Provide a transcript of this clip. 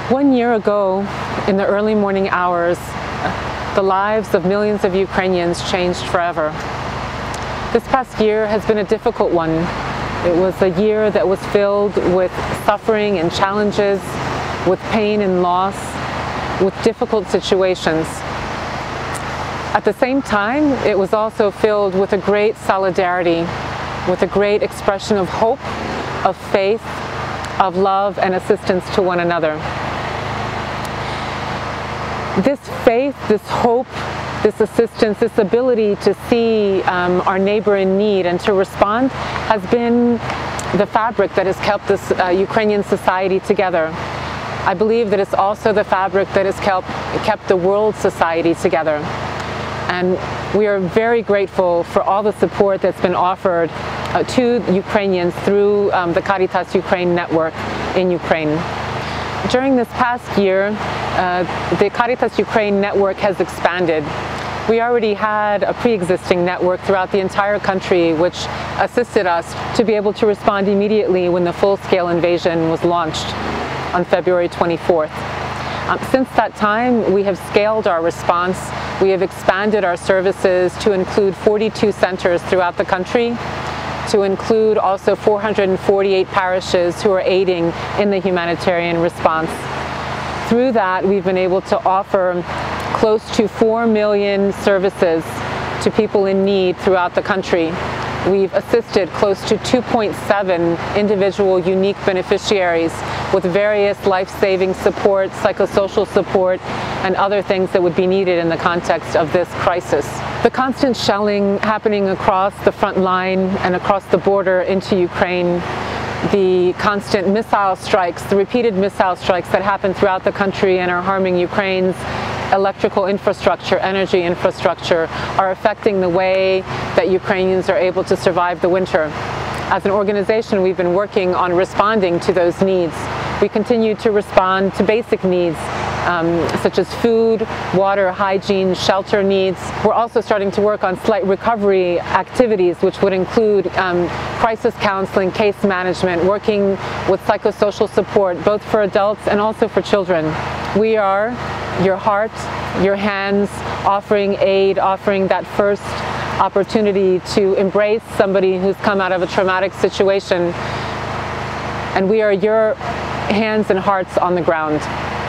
1 year ago, in the early morning hours, the lives of millions of Ukrainians changed forever. This past year has been a difficult one. It was a year that was filled with suffering and challenges, with pain and loss, with difficult situations. At the same time, it was also filled with a great solidarity, with a great expression of hope, of faith, of love and assistance to one another. This faith, this hope, this assistance, this ability to see our neighbor in need and to respond has been the fabric that has kept this Ukrainian society together. I believe that it's also the fabric that has kept the world society together. And we are very grateful for all the support that's been offered to Ukrainians through the Карітасу Ukraine network in Ukraine. During this past year, the Карітасу Ukraine network has expanded. We already had a pre-existing network throughout the entire country which assisted us to be able to respond immediately when the full-scale invasion was launched on February 24th. Since that time, we have scaled our response. We have expanded our services to include 42 centers throughout the country, to include also 448 parishes who are aiding in the humanitarian response. Through that, we've been able to offer close to 4 million services to people in need throughout the country. We've assisted close to 2.7 individual unique beneficiaries with various life-saving support, psychosocial support, and other things that would be needed in the context of this crisis. The constant shelling happening across the front line and across the border into Ukraine, the constant missile strikes, the repeated missile strikes that happen throughout the country and are harming Ukraine's electrical infrastructure, energy infrastructure, are affecting the way that Ukrainians are able to survive the winter. As an organization, we've been working on responding to those needs. We continue to respond to basic needs such as food, water, hygiene, shelter needs. We're also starting to work on slight recovery activities, which would include crisis counseling, case management, working with psychosocial support, both for adults and also for children. We are your heart, your hands, offering aid, offering that first opportunity to embrace somebody who's come out of a traumatic situation. And we are your hands and hearts on the ground.